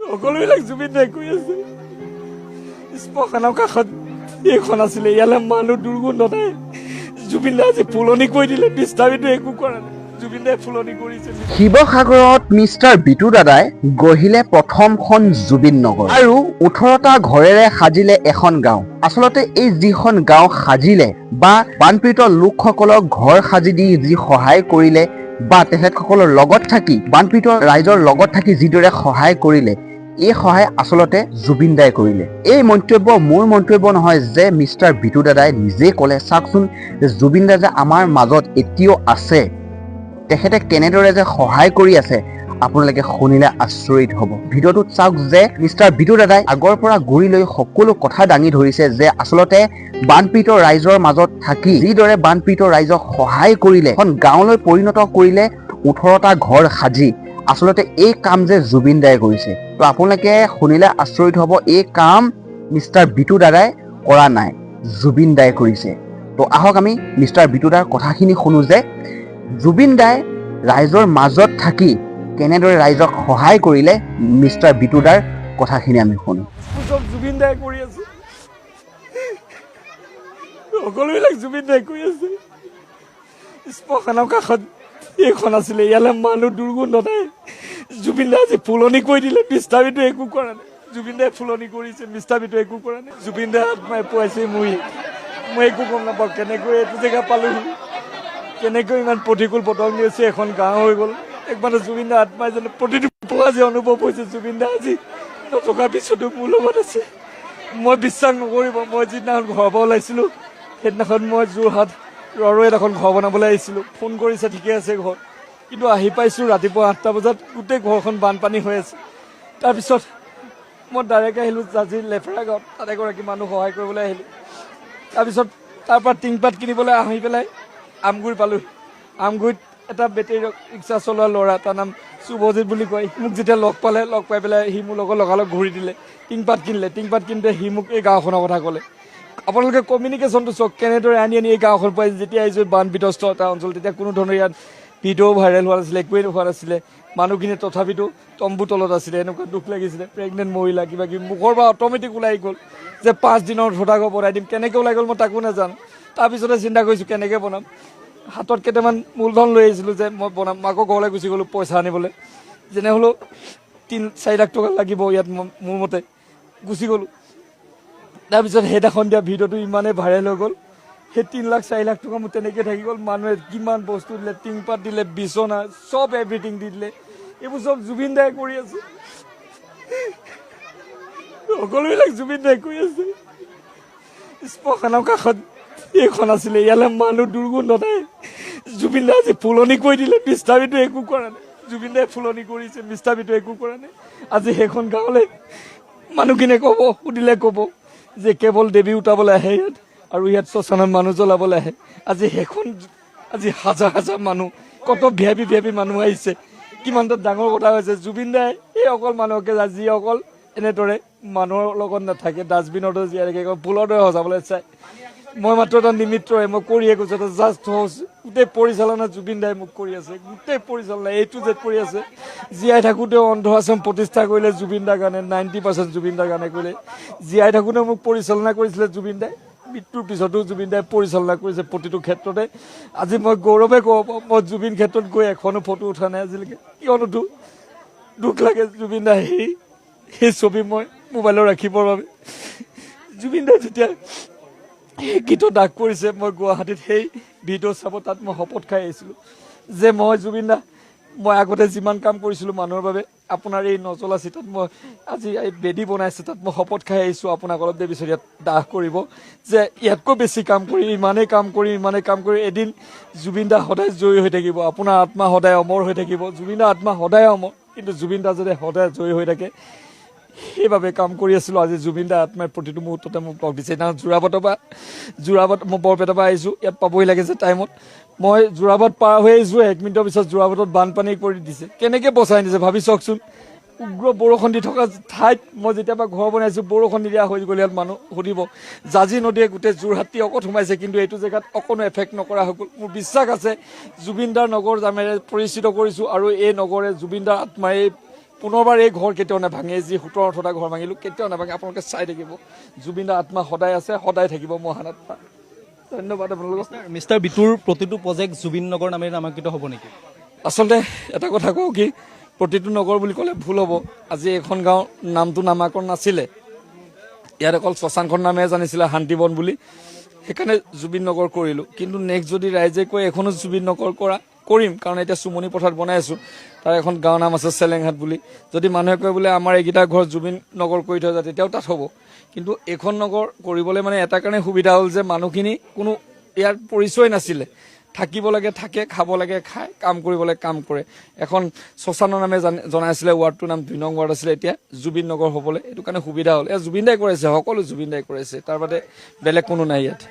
সকলোবিলাক জুবিন দাই কৈ আছে শ্মশানৰ কাষত এইখন আছিলে ইয়ালৈ মানুহ দুৰ্গন্ধ নাই জুবিন দাই আজি ফুলনি কৰি দিলে বিস্তাৰিত একো কৰা নাই জুবিন দাই ফুলনি কৰিছে শিৱসাগৰত মিষ্টাৰ বিটু দাদাই গঢ়িলে প্ৰথমখন জুবিন নগৰ আৰু 18টা ঘৰেৰে সাজিলে এখন গাঁও আচলতে এই যিখন গাঁও সাজিলে বা বানপীড়িত লোকসকলক ঘৰ সাজি দি যি সহায় কৰিলে বা তেখেতসকলৰ লগত থাকি বানপীড়িত ৰাইজৰ লগত থাকি যিদৰে সহায় কৰিলে এই সহায় আচলতে জুবিন দাই কৰিলে এই মন্তব্য মোৰ মন্তব্য নহয় যে মিষ্টাৰ বিটু দাদাই নিজে ক'লে চাওকচোন জুবিন দা যে আমাৰ মাজত এতিয়াও আছে তেখেতে কেনেদৰে যে সহায় কৰি আছে আপোনালোকে শুনিলে আচৰিত হ'ব ভিডিঅ'টোত চাওক যে মিষ্টাৰ বিটু দাদাই আগৰ পৰা গুৰি লৈ সকলো কথা দাঙি ধৰিছে যে আচলতে বানপীড়িত ৰাইজৰ মাজত থাকি যিদৰে বানপীড়িত ৰাইজক সহায় কৰিলে এখন গাঁৱলৈ পৰিণত কৰিলে 18টা ঘৰ সাজি আচলতে এই কাম যে জুবিন দাই কৰিছে তো আপোনালোকে শুনিলে আচৰিত হ'ব এই কাম মিষ্টাৰ বিটু দাদাই কৰা নাই জুবিন দাই কৰিছে তো আহক আমি মিষ্টাৰ বিটু দাৰ কথাখিনি শুনো যে জুবিন দাই ৰাইজৰ মাজত থাকি কেনেদৰে ৰাইজক সহায় কৰিলে মিষ্টাৰ বিটু দাৰ কথাখিনি আমি শুনো চব জুবিন দাই কৰি আছে সকলোবিলাক জুবিন দাই কৈ আছে শ্মশানৰ কাষত এইখন আছিলে ইয়ালৈ মানুহ দুৰ্গন্ধ নাই জুবিন দাই আজি ফুলনি কৰি দিলে বিস্তাৰিত একো কৰা নাই জুবিন দাই ফুলনি কৰিছে বিস্তাৰিত একো কৰা নাই জুবিন দাই আত্মাই পোৱাইছে মই একো গম নাপাওঁ কেনেকৈ এইটো জেগা পালোহি কেনেকৈ ইমান প্ৰতিকূল বতৰ নিছে এখন গাঁও হৈ গ'ল একমাত্ৰ জুবিন দাৰ আত্মাই যেন প্ৰতিটো পোৱা যে অনুভৱ হৈছে জুবিন দা আজি নথকাৰ পিছতো মোৰ লগত আছে মই বিশ্বাস নকৰিব মই যিদিনাখন ঘৰৰ পৰা ওলাইছিলোঁ সেইদিনাখন মই যোৰহাট ৰৰৈত এখন ঘৰ বনাবলৈ আহিছিলোঁ ফোন কৰিছে ঠিকে আছে ঘৰ কিন্তু আহি পাইছোঁ ৰাতিপুৱা 8টা বজাত গোটেই ঘৰখন বানপানী হৈ আছে তাৰপিছত মই ডাইৰেক্ট আহিলোঁ জাজিৰ লেফেৰা গাঁৱত তাত এগৰাকী মানুহ সহায় কৰিবলৈ আহিলোঁ তাৰপিছত তাৰপৰা টিংপাত কিনিবলৈ আহি পেলাই আমগুৰি পালোঁ আমগুৰিত এটা বেটেৰী ৰিক্সা চলোৱা ল'ৰা তাৰ নাম শুভজিত বুলি কয় মোক যেতিয়া লগ পাই পেলাই সি মোৰ লগত লগালগ ঘূৰি দিলে টিংপাত কিনিলে টিংপাত কিনোতে সি মোক এই গাঁওখনৰ কথা ক'লে আপোনালোকে কমিউনিকেশ্যনটো চাওক কেনেদৰে আনি এই গাঁওখন পাই যেতিয়া আহিছোঁ বানবিধ্বস্ত এটা অঞ্চল তেতিয়া কোনো ধৰণৰ ইয়াত ভিডিঅ' ভাইৰেল হোৱা নাছিলে একোৱেই হোৱা নাছিলে মানুহখিনি তথাপিতো তম্বু তলত আছিলে এনেকুৱা দুখ লাগিছিলে প্ৰেগনেণ্ট মহিলা কিবা কিবি মুখৰ পৰা অট'মেটিক ওলাই গ'ল যে 5 দিনৰ ভোটাগৰ বনাই দিম কেনেকৈ ওলাই গ'ল মই তাকো নাজানো তাৰপিছতে চিন্তা কৰিছোঁ কেনেকৈ বনাম হাতত কেইটামান মূলধন লৈ আহিছিলোঁ যে মই বনাম আকৌ ঘৰলৈ গুচি গ'লোঁ পইচা আনিবলৈ যেনে হ'লেও 3-4 লাখ টকা লাগিব ইয়াত মোৰ মতে গুচি গ'লোঁ তাৰপিছত সেইদিনাখন দিয়া ভিডিঅ'টো ইমানেই ভাইৰেল হৈ গ'ল সেই 3-4 লাখ টকা মোৰ তেনেকৈ থাকি গ'ল মানুহে কিমান বস্তু দিলে টিংপাত দিলে বিচনা চব এভৰিথিং দি দিলে এইবোৰ চব জুবিন দাই কৰি আছে সকলোবিলাক জুবিন দাই কৰি আছে শ্মশানৰ কাষত এইখন আছিলে ইয়ালৈ মানুহ দুৰ্গন্ধ নাই জুবিন দাই আজি ফুলনি কৰি দিলে বিস্তাৰিত একো কৰা নাই জুবিন দাই ফুলনি কৰিছে বিস্তাৰিত একো কৰা নাই আজি সেইখন গাঁৱলৈ মানুহখিনিয়ে ক'ব সুধিলে ক'ব যে কেৱল দেৱী উঠাবলৈ আহে ইয়াত আৰু ইয়াত শ্মশানত মানুহ জ্বলাবলৈ আহে আজি হাজাৰ হাজাৰ মানুহ কত ভিআইপি মানুহ আহিছে কিমানটা ডাঙৰ কথা হৈছে জুবিন দাই এই অকল মানুহকে যি অকল এনেদৰে মানুহৰ লগত নাথাকে ডাষ্টবিনতো জীয়াই থাকে ফুলৰ দৰে সজাবলৈ চায় মই মাত্ৰ এটা নিমিত্তৰে মই কৰিয়ে গৈছোঁ এটা জাষ্ট গোটেই পৰিচালনা জুবিন দাই মোক কৰি আছে গোটেই পৰিচালনা এইটো জেড কৰি আছে জীয়াই থাকোঁতেও অন্ধ আশ্ৰম প্ৰতিষ্ঠা কৰিলে জুবিন দাৰ কাৰণে 90% জুবিন দাৰ কাৰণে কৰিলে জীয়াই থাকোঁতেও মোক পৰিচালনা কৰিছিলে জুবিন দাই মৃত্যুৰ পিছতো জুবিন দাই পৰিচালনা কৰিছে প্ৰতিটো ক্ষেত্ৰতে আজি মই গৌৰৱে ক'ব পাৰোঁ মই জুবিন ক্ষেত্ৰত গৈ এখনো ফটো উঠা নাই আজিলৈকে কিয়নো দুখ লাগে জুবিন দাই সেই ছবি মই মোবাইলত ৰাখিবৰ বাবে জুবিন দাই যেতিয়া সেই গীতত দাগ কৰিছে মই গুৱাহাটীত সেই ভিডিঅ' চাব তাত মই শপত খাই আহিছিলোঁ যে মই জুবিন দা মই আগতে যিমান কাম কৰিছিলোঁ মানুহৰ বাবে আপোনাৰ এই নজলা চিতাত মই আজি এই বেদী বনাইছে তাত মই শপত খাই আহিছোঁ আপোনাক অলপ দেৰি পিছত ইয়াত দাহ কৰিব যে ইয়াতকৈ বেছি কাম কৰি ইমানেই কাম কৰি এদিন জুবিন দা সদায় জয়ী হৈ থাকিব আপোনাৰ আত্মা সদায় অমৰ হৈ থাকিব জুবিন দা আত্মা সদায় অমৰ কিন্তু জুবিন দা যদি সদায় জয়ী হৈ থাকে সেইবাবে কাম কৰি আছিলোঁ আজি জুবিন দা আত্মাৰ প্ৰতিটো মুহূৰ্ততে মোক লগ দিছে সেইদিনা যোৰাবাট মই বৰপেটাৰ পৰা আহিছোঁ ইয়াত পাবহি লাগে যে টাইমত মই যোৰাবাট পাৰ হৈ আহিছোঁ 1 মিনিটৰ পিছত যোৰাবাটত বানপানী কৰি দিছে কেনেকৈ বচাই দিছে ভাবি চাওকচোন উগ্ৰ বৰষুণ দি থকা ঠাইত মই যেতিয়াবা ঘৰ বনাইছোঁ বৰষুণ নিদিয়া হৈ গ'ল ইয়াত মানুহ সুধিব জাজি নদীয়ে গোটেই যোৰহাটী অকত সোমাইছে কিন্তু এইটো জেগাত অকণো এফেক্ট নকৰা হৈ গ'ল মোৰ বিশ্বাস আছে জুবিন দাৰ নগৰ নামেৰে পৰিচিত কৰিছোঁ আৰু এই নগৰে জুবিন দাৰ আত্মাই পুনৰবাৰ এই ঘৰ কেতিয়াও নাভাঙে, যি 17-18টা ঘৰ ভাঙিলোঁ কেতিয়াও নাভাঙে। আপোনালোকে চাই থাকিব, জুবিন দাৰ আত্মা সদায় আছে, সদায় থাকিব মহান আত্মা। ধন্যবাদ আপোনালোকক। মিষ্টাৰ বিটুৰ প্ৰতিটো প্ৰজেক্ট জুবিন নগৰ নামেৰে নামাঙ্কিত হ'ব নেকি? আচলতে এটা কথা কওঁ কি, প্ৰতিটো নগৰ বুলি ক'লে ভুল হ'ব। আজি এইখন গাঁও নামটো নামাকৰণ নাছিলে, ইয়াত অকল শ্মশানখন নামেৰে জানিছিলে শান্তিবন বুলি, সেইকাৰণে জুবিন নগৰ কৰিলোঁ। কিন্তু নেক্সট যদি ৰাইজে কয় এখনো জুবিন নগৰ কৰিম, কাৰণ এতিয়া চুমনি পথাৰত বনাই আছোঁ, তাৰ এখন গাঁৱৰ নাম আছে চেলেংহাট বুলি। যদি মানুহে কয় বোলে আমাৰ এইকেইটা ঘৰ জুবিন নগৰ কৰি থৈ যায়, তেতিয়াও তাত হ'ব। কিন্তু এইখন নগৰ কৰিবলৈ মানে এটা কাৰণে সুবিধা হ'ল যে মানুহখিনি কোনো ইয়াৰ পৰিচয় নাছিলে, থাকিব লাগে থাকে, খাব লাগে খায়, কাম কৰিব লাগে কাম কৰে। এখন শ্মশানৰ নামে জনাই আছিলে, ৱাৰ্ডটোৰ নাম 2 নং ৱাৰ্ড আছিলে, এতিয়া জুবিন নগৰ হ'বলৈ এইটো কাৰণে সুবিধা হ'ল। এয়া জুবিন দাই কৰাইছে, সকলো জুবিন দাই কৰাইছে, তাৰ বাদে বেলেগ কোনো নাই ইয়াত।